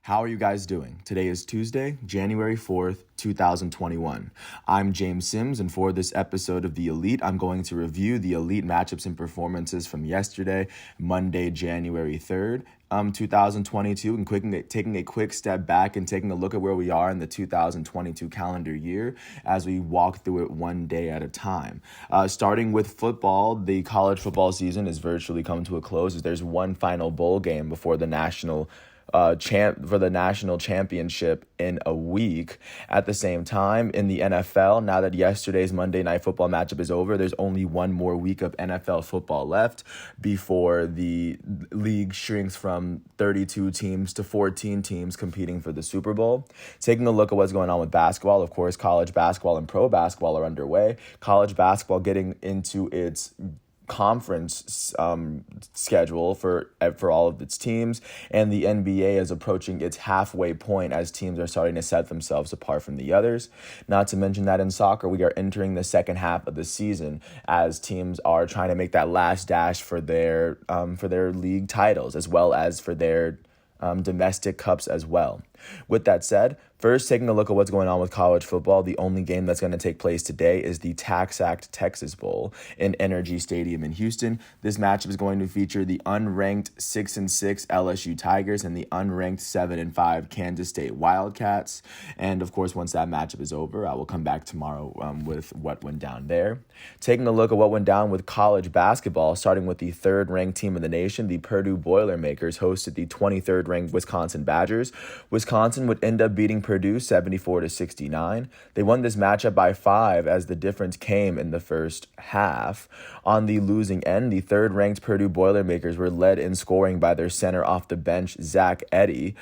How are you guys doing? Today is Tuesday, January 4th, 2021. I'm James Sims, and for this episode of The Elite, I'm going to review the Elite matchups and performances from yesterday, Monday, January 3rd, 2022, and taking a quick step back and taking a look at where we are in the 2022 calendar year as we walk through it one day at a time. Starting with football, the college football season is virtually come to a close as there's one final bowl game before the national championship in a week. At the same time, in the NFL, now that yesterday's Monday Night Football matchup is over, there's only one more week of NFL football left before the league shrinks from 32 teams to 14 teams competing for the Super Bowl. Taking a look at what's going on with basketball, of course, college basketball and pro basketball are underway. College basketball getting into its conference schedule for all of its teams, and the NBA is approaching its halfway point as teams are starting to set themselves apart from the others. Not to mention that in soccer, we are entering the second half of the season as teams are trying to make that last dash for their league titles as well as for their domestic cups as well. With that said, first taking a look at what's going on with college football, the only game that's going to take place today is the Tax Act Texas Bowl in Energy Stadium in Houston. This matchup is going to feature the unranked 6-6 LSU Tigers and the unranked 7-5 Kansas State Wildcats. And of course, once that matchup is over, I will come back tomorrow with what went down there. Taking a look at what went down with college basketball, starting with the third-ranked team in the nation, the Purdue Boilermakers hosted the 23rd-ranked Wisconsin Badgers. Wisconsin would end up beating Purdue 74-69. They won this matchup by 5 as the difference came in the first half. On the losing end, the third-ranked Purdue Boilermakers were led in scoring by their center off the bench, Zach Edey.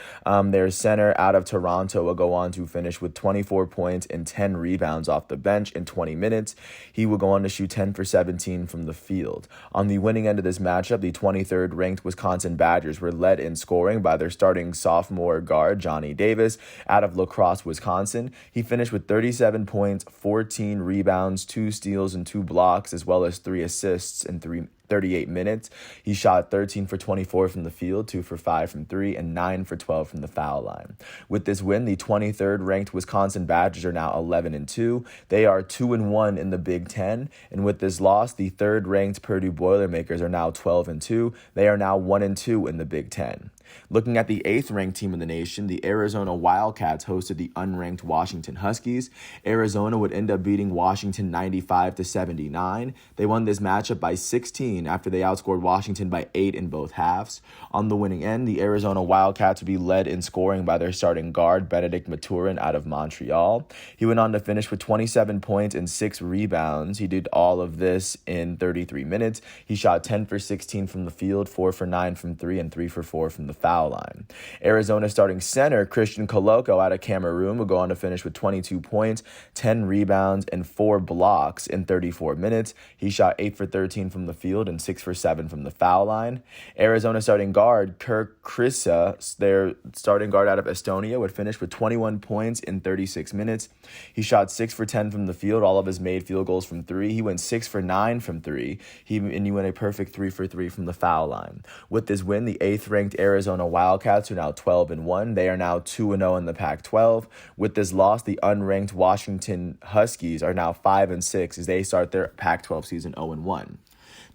Their center out of Toronto will go on to finish with 24 points and 10 rebounds off the bench in 20 minutes. He will go on to shoot 10 for 17 from the field. On the winning end of this matchup, the 23rd-ranked Wisconsin Badgers were led in scoring by their starting sophomore guard, Johnny Davis, out of La Crosse, Wisconsin. He finished with 37 points, 14 rebounds, 2 steals, and 2 blocks, as well as 3 assists in 38 minutes. He shot 13 for 24 from the field, 2 for 5 from 3, and 9 for 12 from the foul line. With this win, the 23rd ranked Wisconsin Badgers are now 11-2. They are 2-1 in the Big Ten. And with this loss, the third ranked Purdue Boilermakers are now 12-2. They are now 1-2 in the Big Ten. Looking at the 8th-ranked team in the nation, the Arizona Wildcats hosted the unranked Washington Huskies. Arizona would end up beating Washington 95-79. They won this matchup by 16 after they outscored Washington by 8 in both halves. On the winning end, the Arizona Wildcats would be led in scoring by their starting guard, Benedict Maturin out of Montreal. He went on to finish with 27 points and 6 rebounds. He did all of this in 33 minutes. He shot 10 for 16 from the field, 4 for 9 from 3, and 3 for 4 from the foul line. Arizona starting center Christian Koloko out of Cameroon will go on to finish with 22 points, 10 rebounds, and 4 blocks in 34 minutes. He shot 8 for 13 from the field and 6 for 7 from the foul line. Arizona starting guard Kirk Krisa, their starting guard out of Estonia, would finish with 21 points in 36 minutes. He shot 6 for 10 from the field, all of his made field goals from 3. He went 6 for 9 from 3. He went a perfect 3 for 3 from the foul line. With this win, the 8th-ranked Arizona Wildcats are now 12-1. They are now 2-0 in the Pac-12. With this loss, the unranked Washington Huskies are now 5-6 as they start their Pac-12 season 0-1.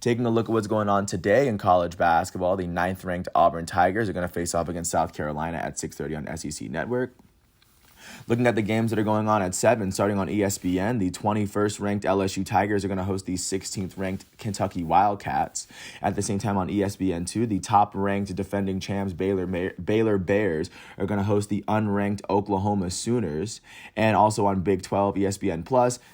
Taking a look at what's going on today in college basketball, the 9th-ranked Auburn Tigers are going to face off against South Carolina at 6:30 on SEC Network. Looking at the games that are going on at 7, starting on ESPN, the 21st-ranked LSU Tigers are going to host the 16th-ranked Kentucky Wildcats. At the same time on ESPN2, the top-ranked defending champs Baylor Bears are going to host the unranked Oklahoma Sooners. And also on Big 12 ESPN+,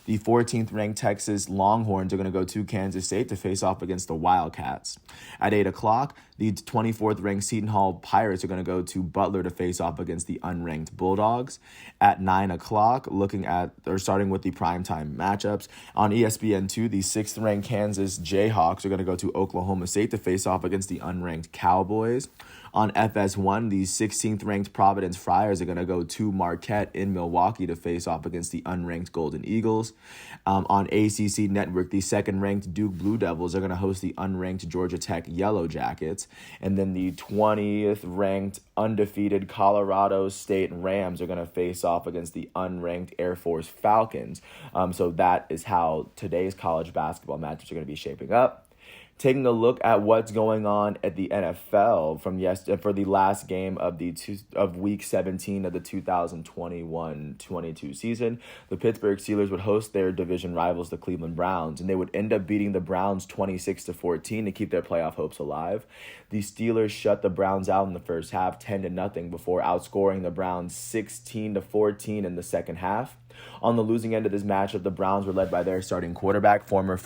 the 14th-ranked Texas Longhorns are going to go to Kansas State to face off against the Wildcats. At 8 o'clock, the 24th-ranked Seton Hall Pirates are going to go to Butler to face off against the unranked Bulldogs. At 9 o'clock, starting with the primetime matchups. On ESPN2, the 6th-ranked Kansas Jayhawks are going to go to Oklahoma State to face off against the unranked Cowboys. On FS1, the 16th ranked Providence Friars are going to go to Marquette in Milwaukee to face off against the unranked Golden Eagles. On ACC Network, the second ranked Duke Blue Devils are going to host the unranked Georgia Tech Yellow Jackets. And then the 20th ranked undefeated Colorado State Rams are going to face off against the unranked Air Force Falcons. So that is how today's college basketball matches are going to be shaping up. Taking a look at what's going on at the NFL for the last game of Week 17 of the 2021-22 season, the Pittsburgh Steelers would host their division rivals, the Cleveland Browns, and they would end up beating the Browns 26-14 to keep their playoff hopes alive. The Steelers shut the Browns out in the first half, 10-0, before outscoring the Browns 16-14 in the second half. On the losing end of this matchup, the Browns were led by their starting quarterback, former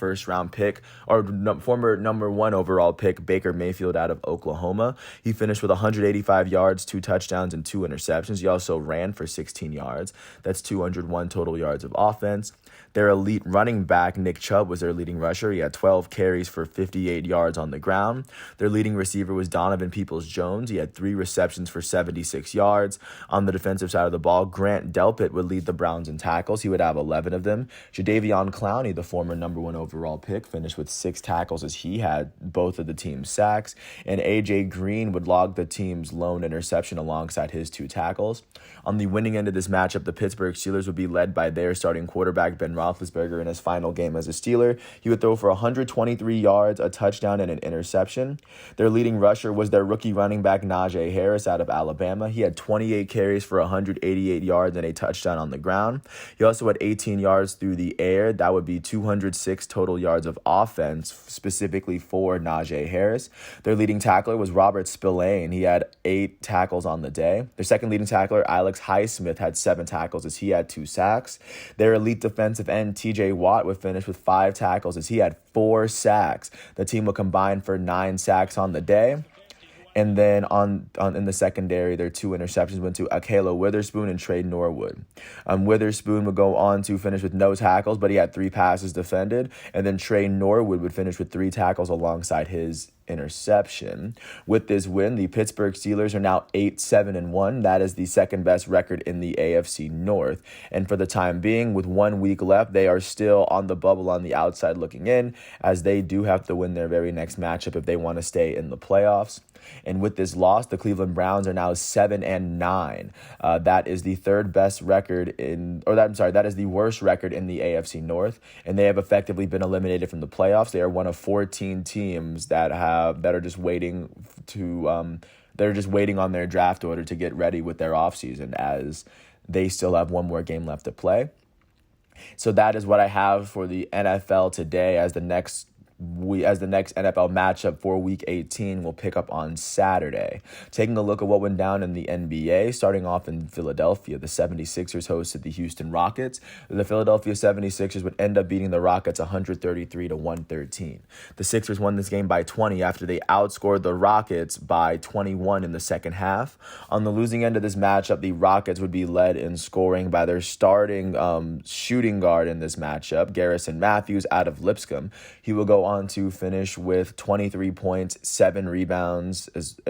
number one overall pick, Baker Mayfield out of Oklahoma. He finished with 185 yards, 2 touchdowns, and 2 interceptions. He also ran for 16 yards. That's 201 total yards of offense. Their elite running back, Nick Chubb, was their leading rusher. He had 12 carries for 58 yards on the ground. Their leading receiver was Donovan Peoples-Jones. He had 3 receptions for 76 yards. On the defensive side of the ball, Grant Delpit would lead the Browns in tackles. He would have 11 of them. Jadeveon Clowney, the former number 1 overall pick, finished with 6 tackles as he had both of the team's sacks. And A.J. Green would log the team's lone interception alongside his 2 tackles. On the winning end of this matchup, the Pittsburgh Steelers would be led by their starting quarterback, Ben Roethlisberger, in his final game as a Steeler. He would throw for 123 yards, a touchdown, and an interception. Their leading rusher was their rookie running back, Najee Harris, out of Alabama. He had 28 carries for 188 yards and a touchdown on the ground. He also had 18 yards through the air. That would be 206 total yards of offense, specifically for Najee Harris. Their leading tackler was Robert Spillane. He had 8 tackles on the day. Their second leading tackler, Alex Highsmith, had 7 tackles as he had 2 sacks. Their elite defensive end, TJ Watt, would finish with 5 tackles as he had 4 sacks. The team would combine for 9 sacks on the day. And then in the secondary, their 2 interceptions went to Akela Witherspoon and Trey Norwood. Witherspoon would go on to finish with no tackles, but he had 3 passes defended. And then Trey Norwood would finish with 3 tackles alongside his interception. With this win, the Pittsburgh Steelers are now 8-7-1. That is the second best record in the AFC North. And for the time being, with 1 week left, they are still on the bubble on the outside looking in, as they do have to win their very next matchup if they want to stay in the playoffs. And with this loss, the Cleveland Browns are now 7-9. That is the third best record that is the worst record in the AFC North, and they have effectively been eliminated from the playoffs. They are one of 14 teams that are just waiting on their draft order to get ready with their offseason, as they still have 1 more game left to play. So that is what I have for the NFL today, as the next NFL matchup for Week 18 will pick up on Saturday. Taking a look at what went down in the NBA, starting off in Philadelphia, the 76ers hosted the Houston Rockets. The Philadelphia 76ers would end up beating the Rockets 133-113. The Sixers won this game by 20 after they outscored the Rockets by 21 in the second half. On the losing end of this matchup, the Rockets would be led in scoring by their starting shooting guard in this matchup, Garrison Matthews out of Lipscomb. He will go on to finish with 23 points, 7 rebounds,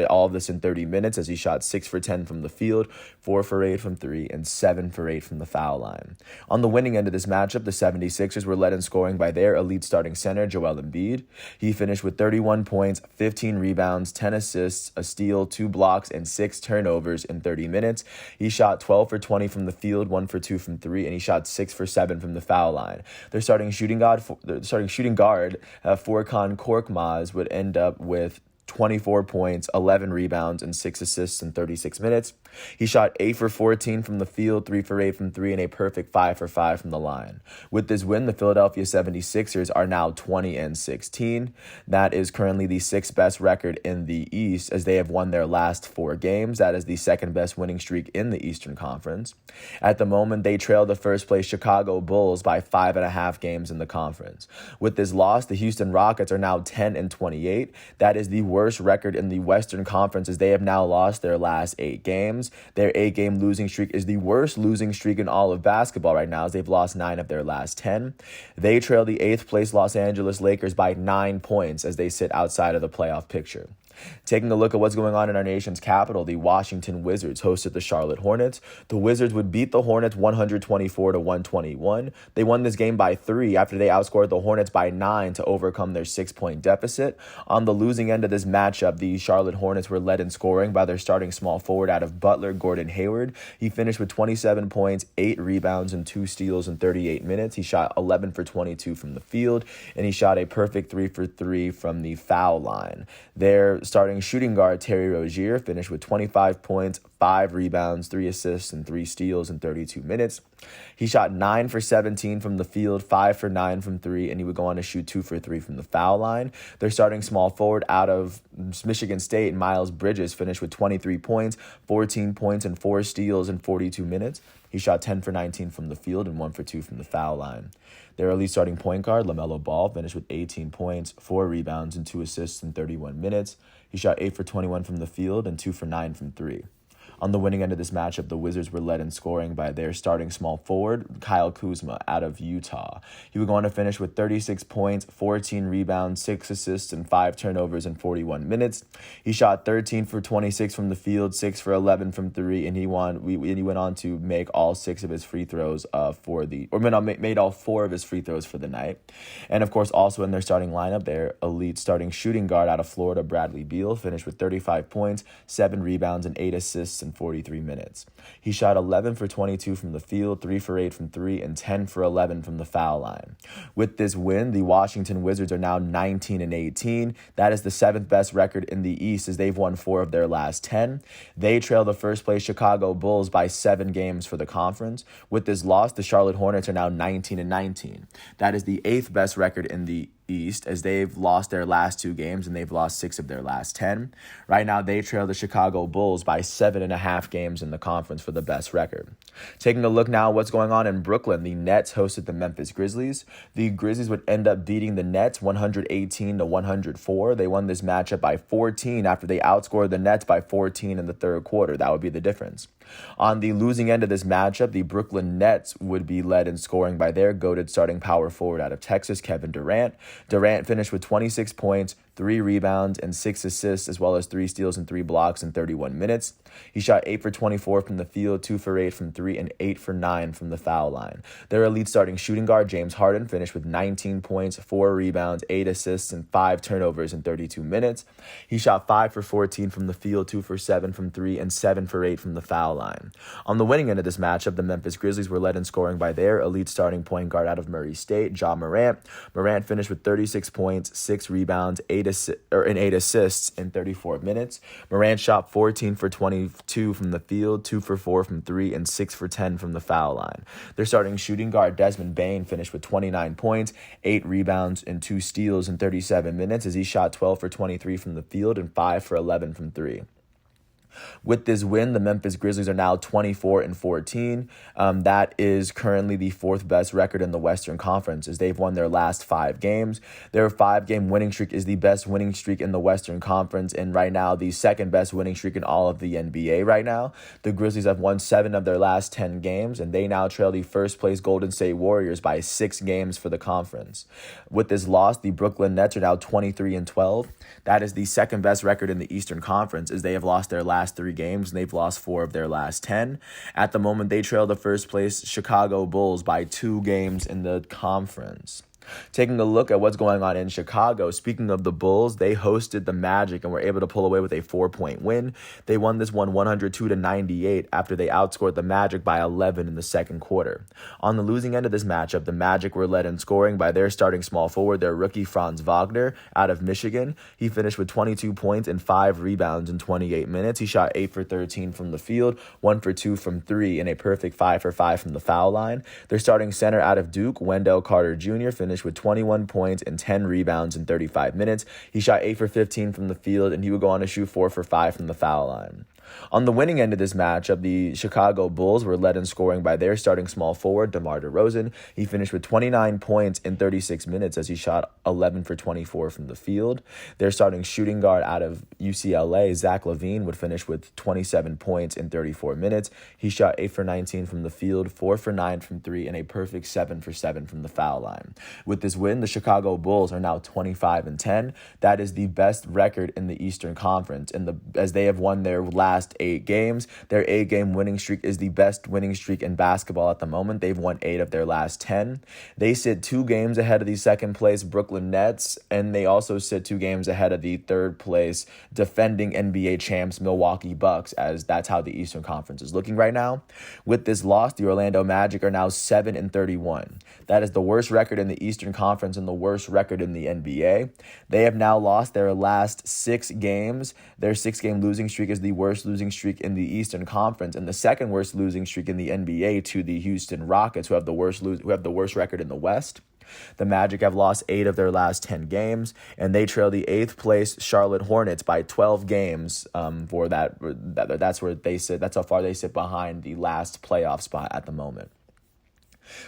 all of this in 30 minutes, as he shot 6 for 10 from the field, 4 for 8 from 3, and 7 for 8 from the foul line. On the winning end of this matchup, the 76ers were led in scoring by their elite starting center, Joel Embiid. He finished with 31 points, 15 rebounds, 10 assists, a steal, 2 blocks, and 6 turnovers in 30 minutes. He shot 12 for 20 from the field, 1 for 2 from 3, and he shot 6 for 7 from the foul line. Their starting shooting guard, Furkan Korkmaz, would end up with 24 points, 11 rebounds, and 6 assists in 36 minutes. He shot 8 for 14 from the field, 3 for 8 from 3, and a perfect 5 for 5 from the line. With this win, the Philadelphia 76ers are now 20-16. That is currently the 6th best record in the East, as they have won their last 4 games. That is the second best winning streak in the Eastern Conference. At the moment, they trail the first place Chicago Bulls by 5.5 games in the conference. With this loss, the Houston Rockets are now 10-28. That is the worst record in the Western Conference, as they have now lost their last 8 games. Their 8-game losing streak is the worst losing streak in all of basketball right now, as they've lost 9 of their last 10. They trail the 8th place Los Angeles Lakers by 9 points as they sit outside of the playoff picture. Taking a look at what's going on in our nation's capital, the Washington Wizards hosted the Charlotte Hornets. The Wizards would beat the Hornets 124-121. They won this game by 3 after they outscored the Hornets by 9 to overcome their 6-point deficit. On the losing end of this matchup, the Charlotte Hornets were led in scoring by their starting small forward out of Butler, Gordon Hayward. He finished with 27 points, 8 rebounds, and 2 steals in 38 minutes. He shot 11 for 22 from the field, and he shot a perfect 3 for 3 from the foul line. Their starting shooting guard, Terry Rozier, finished with 25 points, 5 rebounds, 3 assists, and 3 steals in 32 minutes. He shot 9 for 17 from the field, 5 for 9 from 3, and he would go on to shoot 2 for 3 from the foul line. Their starting small forward out of Michigan State, Miles Bridges, finished with 23 points, 14 points, and 4 steals in 42 minutes. He shot 10 for 19 from the field and 1 for 2 from the foul line. Their elite starting point guard, LaMelo Ball, finished with 18 points, 4 rebounds, and 2 assists in 31 minutes. He shot 8 for 21 from the field and 2 for 9 from 3. On the winning end of this matchup, the Wizards were led in scoring by their starting small forward, Kyle Kuzma, out of Utah. He would go on to finish with 36 points, 14 rebounds, 6 assists, and 5 turnovers in 41 minutes. He shot 13 for 26 from the field, 6 for 11 from 3, and he went on to make all 6 of his free throws made all 4 of his free throws for the night. And of course, also in their starting lineup, their elite starting shooting guard out of Florida, Bradley Beal, finished with 35 points, 7 rebounds, and 8 assists in 43 minutes. He shot 11 for 22 from the field, 3 for 8 from 3, and 10 for 11 from the foul line. With this win, the Washington Wizards are now 19-18. That is the 7th best record in the East, as they've won 4 of their last 10. They trail the first place Chicago Bulls by 7 games for the conference. With this loss, the Charlotte Hornets are now 19-19. That is the 8th best record in the East, as they've lost their last 2 games and they've lost 6 of their last 10. Right now, they trail the Chicago Bulls by 7.5 games in the conference for the best record. Taking a look now at what's going on in Brooklyn, the Nets hosted the Memphis Grizzlies. The Grizzlies would end up beating the Nets 118-104. They won this matchup by 14 after they outscored the Nets by 14 in the third quarter. That would be the difference. On the losing end of this matchup, the Brooklyn Nets would be led in scoring by their goated starting power forward out of Texas, Kevin Durant. Durant finished with 26 points, 3 rebounds, and 6 assists, as well as 3 steals and 3 blocks in 31 minutes. He shot 8 for 24 from the field, 2 for 8 from 3, and 8 for 9 from the foul line. Their elite starting shooting guard, James Harden, finished with 19 points, 4 rebounds, 8 assists, and 5 turnovers in 32 minutes. He shot 5 for 14 from the field, 2 for 7 from 3, and 7 for 8 from the foul line. On the winning end of this matchup, the Memphis Grizzlies were led in scoring by their elite starting point guard out of Murray State, Ja Morant. Morant finished with 36 points, 6 rebounds, 8 assists in 34 minutes. Morant shot 14 for 22 from the field, 2 for 4 from 3, and 6 for 10 from the foul line. Their starting shooting guard, Desmond Bane, finished with 29 points, 8 rebounds, and 2 steals in 37 minutes, as he shot 12 for 23 from the field and 5 for 11 from 3. With this win, the Memphis Grizzlies are now 24-14. That is currently the 4th best record in the Western Conference, as they've won their last 5 games. Their 5-game winning streak is the best winning streak in the Western Conference, and right now the 2nd best winning streak in all of the NBA right now. The Grizzlies have won 7 of their last 10 games, and they now trail the first-place Golden State Warriors by 6 games for the conference. With this loss, the Brooklyn Nets are now 23-12. That is the 2nd best record in the Eastern Conference, as they have lost their last 3 games, and they've lost 4 of their last 10. At the moment, they trail the first place Chicago Bulls by 2 games in the conference. Taking a look at what's going on in Chicago, speaking of the Bulls, they hosted the Magic and were able to pull away with a 4-point win. They won this one 102-98 after they outscored the Magic by 11 in the second quarter. On the losing end of this matchup, the Magic were led in scoring by their starting small forward, their rookie Franz Wagner out of Michigan. He finished with 22 points and 5 rebounds in 28 minutes. He shot 8 for 13 from the field, 1 for 2 from 3, and a perfect 5 for 5 from the foul line. Their starting center out of Duke, Wendell Carter Jr., finished with 21 points and 10 rebounds in 35 minutes. He shot 8 for 15 from the field, and he would go on to shoot 4 for 5 from the foul line. On the winning end of this matchup, the Chicago Bulls were led in scoring by their starting small forward, DeMar DeRozan. He finished with 29 points in 36 minutes as he shot 11 for 24 from the field. Their starting shooting guard out of UCLA, Zach LaVine, would finish with 27 points in 34 minutes. He shot 8 for 19 from the field, 4 for 9 from 3, and a perfect 7 for 7 from the foul line. With this win, the Chicago Bulls are now 25-10. That is the best record in the Eastern Conference, as they have won their last 8 games. Their 8-game winning streak is the best winning streak in basketball at the moment. They've won 8 of their last 10. They sit 2 games ahead of the second place Brooklyn Nets, and they also sit 2 games ahead of the third place defending NBA champs Milwaukee Bucks, as that's how the Eastern Conference is looking right now. With this loss, the Orlando Magic are now 7-31. That is the worst record in the Eastern Conference and the worst record in the NBA. They have now lost their last 6 games. Their 6-game losing streak is the worst losing streak in the Eastern Conference and the second worst losing streak in the NBA to the Houston Rockets, who have the worst record in the West. The Magic have lost 8 of their last 10 games, and they trail the 8th place Charlotte Hornets by 12 games. That's where they sit. That's how far they sit behind the last playoff spot at the moment.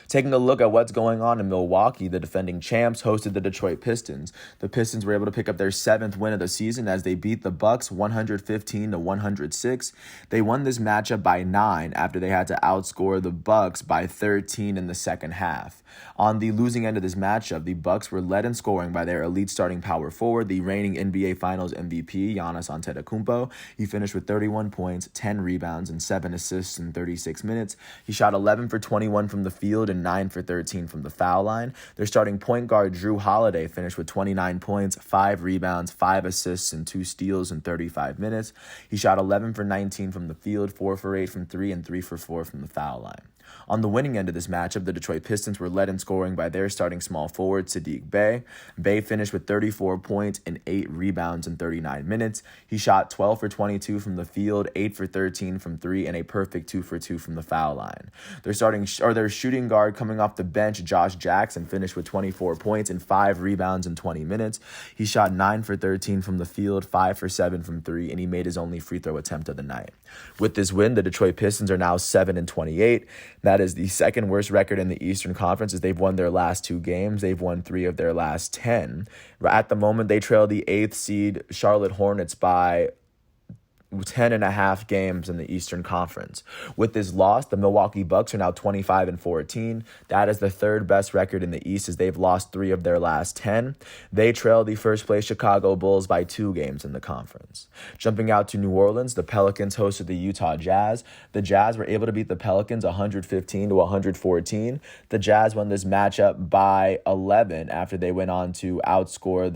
Taking a look at what's going on in Milwaukee, the defending champs hosted the Detroit Pistons. The Pistons were able to pick up their 7th win of the season as they beat the Bucks 115-106. They won this matchup by 9 after they had to outscore the Bucks by 13 in the second half. On the losing end of this matchup, the Bucks were led in scoring by their elite starting power forward, the reigning NBA Finals MVP, Giannis Antetokounmpo. He finished with 31 points, 10 rebounds, and 7 assists in 36 minutes. He shot 11 for 21 from the field and 9 for 13 from the foul line. Their starting point guard, Drew Holiday, finished with 29 points, 5 rebounds, 5 assists, and 2 steals in 35 minutes. He shot 11 for 19 from the field, 4 for 8 from 3, and 3 for 4 from the foul line. On the winning end of this matchup, the Detroit Pistons were led in scoring by their starting small forward, Saddiq Bey. Bey finished with 34 points and 8 rebounds in 39 minutes. He shot 12 for 22 from the field, 8 for 13 from 3, and a perfect 2 for 2 from the foul line. Their shooting guard coming off the bench, Josh Jackson, finished with 24 points and 5 rebounds in 20 minutes. He shot 9 for 13 from the field, 5 for 7 from 3, and he made his only free throw attempt of the night. With this win, the Detroit Pistons are now 7-28. That is the second worst record in the Eastern Conference as they've won their last 2 games. They've won 3 of their last 10. At the moment, they trail the 8th seed Charlotte Hornets by 10.5 games in the Eastern Conference. With this loss, the Milwaukee Bucks are now 25-14. That is the third best record in the East as they've lost 3 of their last 10. They trail the first place Chicago Bulls by 2 games in the conference. Jumping out to New Orleans, the Pelicans hosted the Utah Jazz. The Jazz were able to beat the Pelicans 115-114. The Jazz won this matchup by 11 after they went on to outscore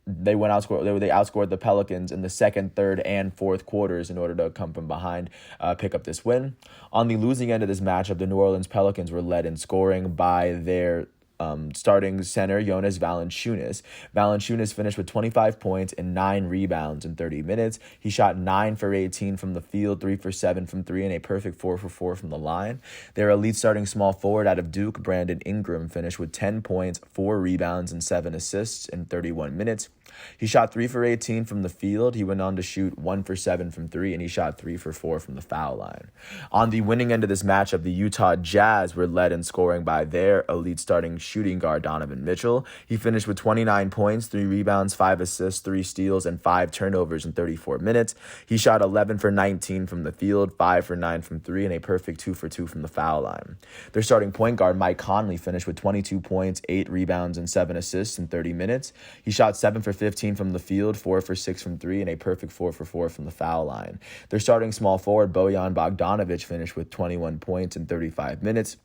They outscored the Pelicans in the second, third, and fourth quarters in order to come from behind, pick up this win. On the losing end of this matchup, the New Orleans Pelicans were led in scoring by their starting center, Jonas Valanciunas. Valanciunas finished with 25 points and 9 rebounds in 30 minutes. He shot 9 for 18 from the field, 3 for 7 from 3, and a perfect 4 for 4 from the line. Their elite starting small forward out of Duke, Brandon Ingram, finished with 10 points, 4 rebounds, and 7 assists in 31 minutes. He shot 3 for 18 from the field. He went on to shoot 1 for 7 from 3, and he shot 3 for 4 from the foul line. On the winning end of this matchup, the Utah Jazz were led in scoring by their elite starting shooting guard, Donovan Mitchell. He finished with 29 points, 3 rebounds, 5 assists, 3 steals, and 5 turnovers in 34 minutes. He shot 11 for 19 from the field, 5 for 9 from 3, and a perfect 2 for 2 from the foul line. Their starting point guard, Mike Conley, finished with 22 points, 8 rebounds, and 7 assists in 30 minutes. He shot 7 for 15 from the field, 4 for 6 from 3, and a perfect 4 for 4 from the foul line. Their starting small forward, Bojan Bogdanovic, finished with 21 points in 35 minutes.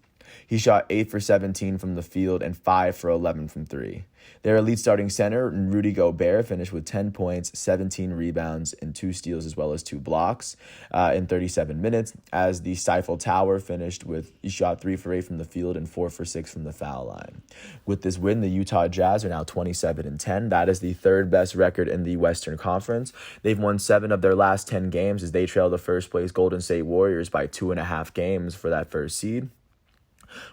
He shot 8 for 17 from the field and 5 for 11 from 3. Their elite starting center, Rudy Gobert, finished with 10 points, 17 rebounds, and 2 steals as well as 2 blocks in 37 minutes, as the Stifle Tower he shot 3 for 8 from the field and 4 for 6 from the foul line. With this win, the Utah Jazz are now 27-10. That is the third best record in the Western Conference. They've won 7 of their last 10 games as they trail the first place Golden State Warriors by 2.5 games for that first seed.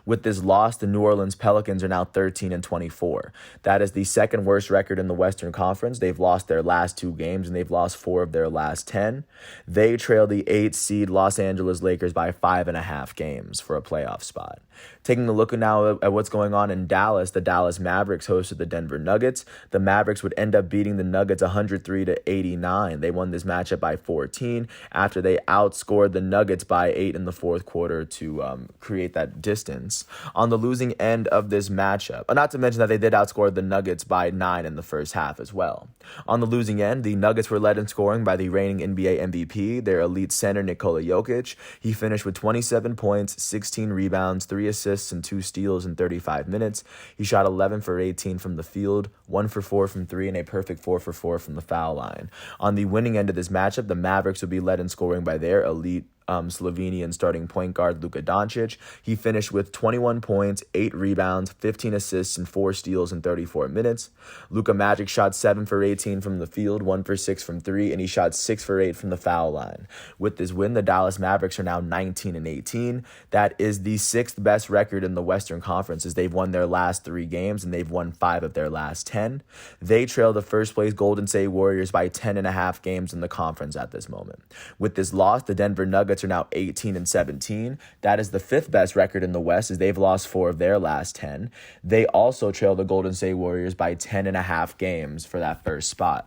With this loss, the New Orleans Pelicans are now 13-24. That is the second worst record in the Western Conference. They've lost their last 2 games, and they've lost 4 of their last 10. They trail the 8th seed Los Angeles Lakers by 5.5 games for a playoff spot. Taking a look now at what's going on in Dallas, the Dallas Mavericks hosted the Denver Nuggets. The Mavericks would end up beating the Nuggets 103-89. They won this matchup by 14 after they outscored the Nuggets by 8 in the fourth quarter to create that distance. On the losing end of this matchup, not to mention that they did outscore the Nuggets by 9 in the first half as well. On the losing end, the Nuggets were led in scoring by the reigning NBA MVP, their elite center Nikola Jokic. He finished with 27 points, 16 rebounds, 3 assists, and 2 steals in 35 minutes. He shot 11 for 18 from the field, 1 for 4 from 3, and a perfect 4 for 4 from the foul line. On the winning end of this matchup, the Mavericks would be led in scoring by their elite Slovenian starting point guard Luka Doncic. He finished with 21 points, 8 rebounds, 15 assists, and 4 steals in 34 minutes. Luka Magic shot 7 for 18 from the field, 1 for 6 from 3, and he shot 6 for 8 from the foul line. With this win, the Dallas Mavericks are now 19-18. That is the 6th best record in the Western Conference, as they've won their last 3 games and they've won 5 of their last 10. They trail the first place Golden State Warriors by 10.5 games in the conference at this moment. With this loss, the Denver Nuggets are now 18-17. That is the 5th best record in the West, as they've lost 4 of their last 10. They also trail the Golden State Warriors by 10.5 games for that first spot.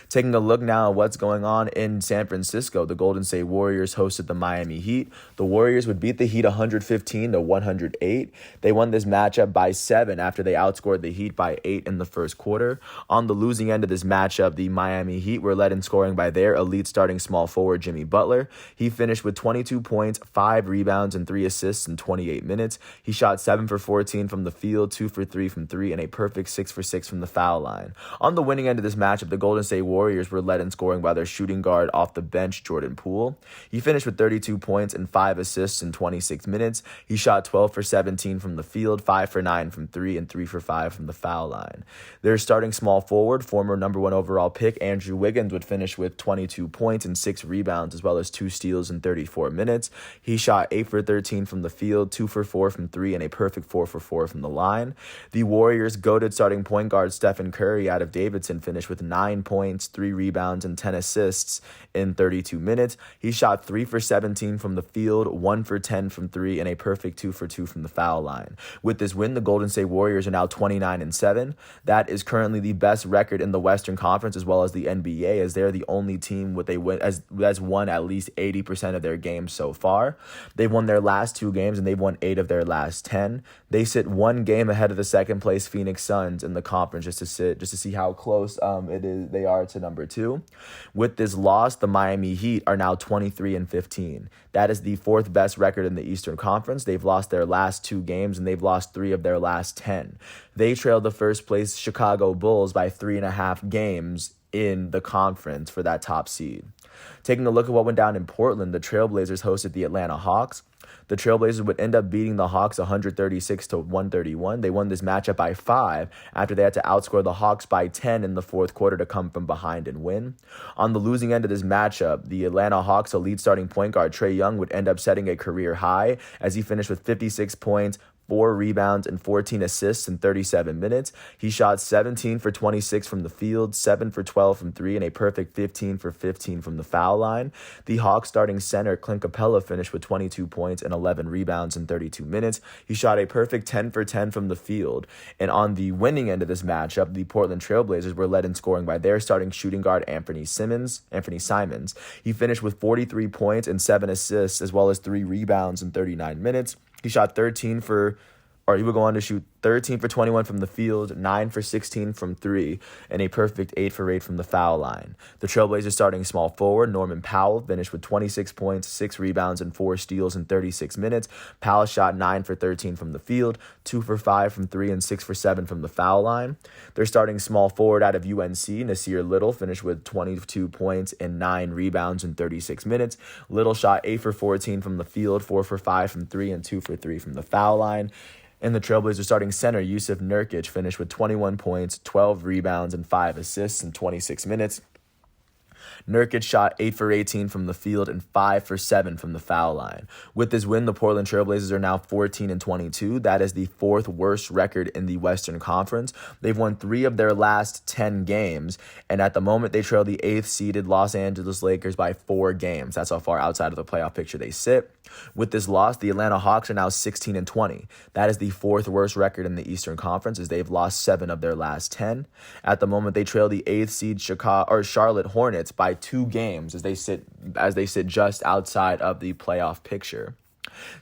Taking a look now at what's going on in San Francisco, the Golden State Warriors hosted the Miami Heat. The Warriors would beat the Heat 115-108. They won this matchup by 7 after they outscored the Heat by 8 in the first quarter. On the losing end of this matchup, the Miami Heat were led in scoring by their elite starting small forward Jimmy Butler. He finished with 22 points, 5 rebounds, and 3 assists in 28 minutes. He shot 7 for 14 from the field, 2 for 3 from 3, and a perfect 6 for 6 from the foul line. On the winning end of this matchup, the Golden State Warriors were led in scoring by their shooting guard off the bench, Jordan Poole. He finished with 32 points and 5 assists in 26 minutes. He shot 12 for 17 from the field, 5 for 9 from 3, and 3 for 5 from the foul line. Their starting small forward, former number 1 overall pick, Andrew Wiggins, would finish with 22 points and 6 rebounds, as well as 2 steals in 34 minutes. He shot 8 for 13 from the field, 2 for 4 from 3, and a perfect 4 for 4 from the line. The Warriors' goated starting point guard, Stephen Curry, out of Davidson, finished with 9 points, 3 rebounds, and 10 assists in 32 minutes. He shot 3 for 17 from the field, 1 for 10 from 3, and a perfect 2 for 2 from the foul line. With this win, the Golden State Warriors are now 29-7. That is currently the best record in the Western Conference as well as the NBA, as they're the only team with a win has won at least 80% of their games so far. They've won their last 2 games and they've won 8 of their last 10. They sit 1 game ahead of the second place Phoenix Suns in the conference, just to see how close they are to number 2. With this loss, the Miami Heat are now 23-15. That is the 4th best record in the Eastern Conference. They've lost their last 2 games and they've lost 3 of their last 10. They trailed the first place Chicago Bulls by 3.5 games in the conference for that top seed. Taking a look at what went down in Portland, the Trailblazers hosted the Atlanta Hawks. The Trailblazers would end up beating the Hawks 136-131. They won this matchup by 5 after they had to outscore the Hawks by 10 in the fourth quarter to come from behind and win. On the losing end of this matchup, the Atlanta Hawks' elite starting point guard Trae Young would end up setting a career high as he finished with 56 points, 4 rebounds, and 14 assists in 37 minutes. He shot 17 for 26 from the field, 7 for 12 from 3, and a perfect 15 for 15 from the foul line. The Hawks starting center, Clint Capella, finished with 22 points and 11 rebounds in 32 minutes. He shot a perfect 10 for 10 from the field. And on the winning end of this matchup, the Portland Trailblazers were led in scoring by their starting shooting guard, Anthony Simons. He finished with 43 points and 7 assists, as well as 3 rebounds in 39 minutes. He would go on to shoot 13 for 21 from the field, 9 for 16 from 3, and a perfect 8 for 8 from the foul line. The Trailblazers starting small forward, Norman Powell, finished with 26 points, 6 rebounds, and 4 steals in 36 minutes. Powell shot 9 for 13 from the field, 2 for 5 from 3, and 6 for 7 from the foul line. Their starting small forward out of UNC, Nasir Little, finished with 22 points and 9 rebounds in 36 minutes. Little shot 8 for 14 from the field, 4 for 5 from 3, and 2 for 3 from the foul line. And the Trailblazers starting center, Yusuf Nurkic, finished with 21 points, 12 rebounds, and 5 assists in 26 minutes. Nurkic shot 8 for 18 from the field and 5 for 7 from the foul line. With this win, the Portland Trailblazers are now 14-22. That is the fourth worst record in the Western Conference. They've won 3 of their last 10 games, and at the moment they trail the 8th-seeded Los Angeles Lakers by 4 games. That's how far outside of the playoff picture they sit. With this loss, the Atlanta Hawks are now 16-20. That is the fourth worst record in the Eastern Conference, as they've lost 7 of their last 10. At the moment, they trail the 8th seed Charlotte Hornets by 2 games as they sit just outside of the playoff picture.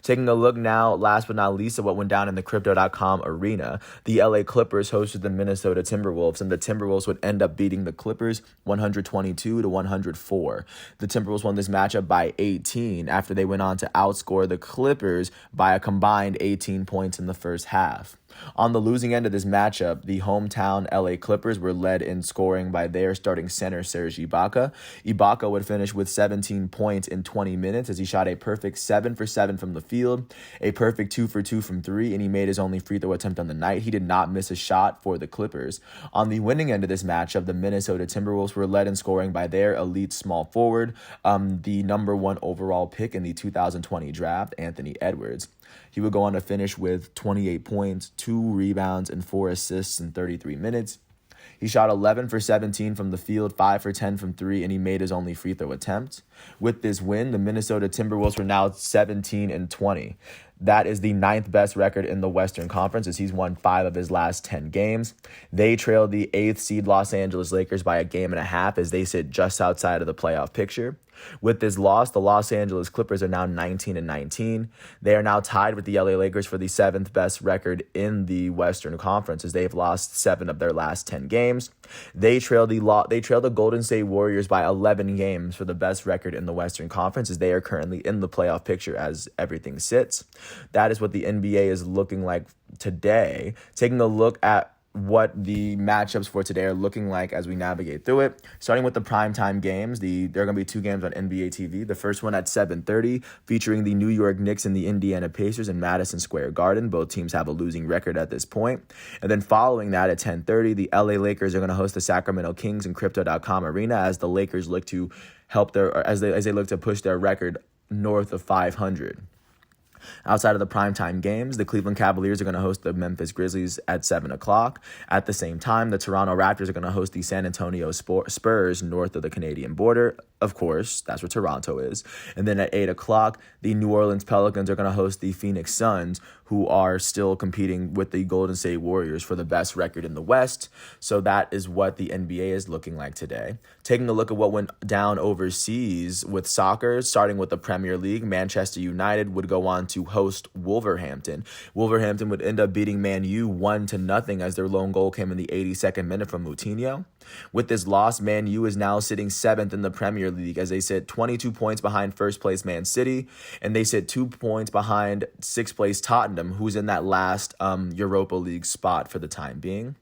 Taking a look now, last but not least, at what went down in the Crypto.com arena. The LA Clippers hosted the Minnesota Timberwolves, and the Timberwolves would end up beating the Clippers 122-104. The Timberwolves won this matchup by 18 after they went on to outscore the Clippers by a combined 18 points in the first half. On the losing end of this matchup, the hometown LA Clippers were led in scoring by their starting center, Serge Ibaka. Ibaka would finish with 17 points in 20 minutes as he shot a perfect 7 for 7 from the field, a perfect 2 for 2 from 3, and he made his only free throw attempt on the night. He did not miss a shot for the Clippers. On the winning end of this matchup, the Minnesota Timberwolves were led in scoring by their elite small forward, the number 1 overall pick in the 2020 draft, Anthony Edwards. He would go on to finish with 28 points, 2 rebounds, and 4 assists in 33 minutes. He shot 11 for 17 from the field, 5 for 10 from 3, and he made his only free throw attempt. With this win, the Minnesota Timberwolves were now 17-20. That is the 9th best record in the Western Conference, as he's won 5 of his last 10 games. They trailed the 8th seed Los Angeles Lakers by a game and a half as they sit just outside of the playoff picture. With this loss, the Los Angeles Clippers are now 19-19. They are now tied with the LA Lakers for the 7th best record in the Western Conference, as they've lost 7 of their last 10 games. They trail the Golden State Warriors by 11 games for the best record in the Western Conference, as they are currently in the playoff picture as everything sits. That is what the NBA is looking like today. Taking a look at what the matchups for today are looking like as we navigate through it. Starting with the primetime games, there are going to be 2 games on NBA TV. The first one at 7:30, featuring the New York Knicks and the Indiana Pacers in Madison Square Garden. Both teams have a losing record at this point. And then following that at 10:30, the LA Lakers are going to host the Sacramento Kings in Crypto.com Arena as the Lakers look to as they look to push their record north of 500. Outside of the primetime games, the Cleveland Cavaliers are going to host the Memphis Grizzlies at 7 o'clock. At the same time, the Toronto Raptors are going to host the San Antonio Spurs north of the Canadian border. Of course, that's where Toronto is. And then at 8 o'clock, the New Orleans Pelicans are going to host the Phoenix Suns, who are still competing with the Golden State Warriors for the best record in the West. So that is what the NBA is looking like today. Taking a look at what went down overseas with soccer, starting with the Premier League, Manchester United would go on to host Wolverhampton. Wolverhampton would end up beating Man U 1-0 as their lone goal came in the 82nd minute from Moutinho. With this loss, Man U is now sitting 7th in the Premier League as they sit 22 points behind first place Man City, and they sit 2 points behind 6th place Tottenham, who's in that last Europa League spot for the time being.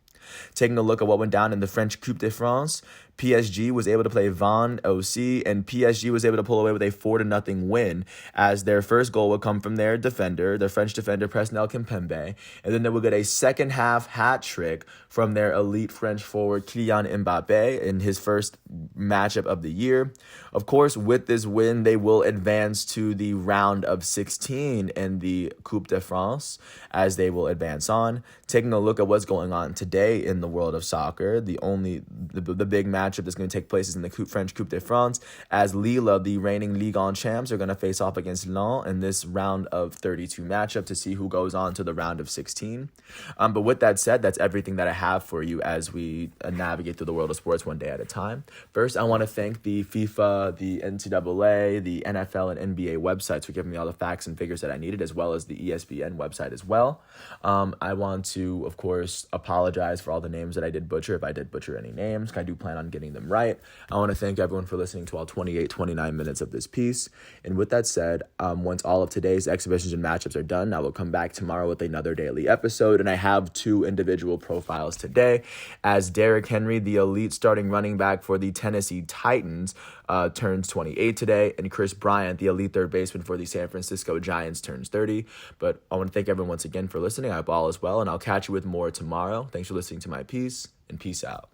Taking a look at what went down in the French Coupe de France, PSG was able to play Vannes OC, and PSG was able to pull away with a 4-0 win, as their first goal would come from their French defender Presnel Kimpembe, and then they would get a second half hat trick from their elite French forward Kylian Mbappe in his first matchup of the year. Of course, with this win, they will advance to the round of 16 in the Coupe de France, as they will advance on. Taking a look at what's going on today in the world of soccer, the big matchup that's going to take place is in the French Coupe de France, as Lille, the reigning Ligue 1 champs, are going to face off against Lens in this round of 32 matchup to see who goes on to the round of 16. But with that said, that's everything that I have for you as we navigate through the world of sports one day at a time. First, I want to thank the FIFA, the NCAA, the NFL, and NBA websites for giving me all the facts and figures that I needed, as well as the ESPN website as well. I want to, of course, apologize for all the names that I did butcher, if I did butcher any names. I do plan on getting them right. I want to thank everyone for listening to all 29 minutes of this piece. And with that said, once all of today's exhibitions and matchups are done, I will come back tomorrow with another daily episode. And I have 2 individual profiles today, as Derrick Henry, the elite starting running back for the Tennessee Titans, turns 28 today, and Chris Bryant, the elite third baseman for the San Francisco Giants, turns 30. But I want to thank everyone once again for listening. I hope all is well, and I'll catch you with more tomorrow. Thanks for listening to my piece, and peace out.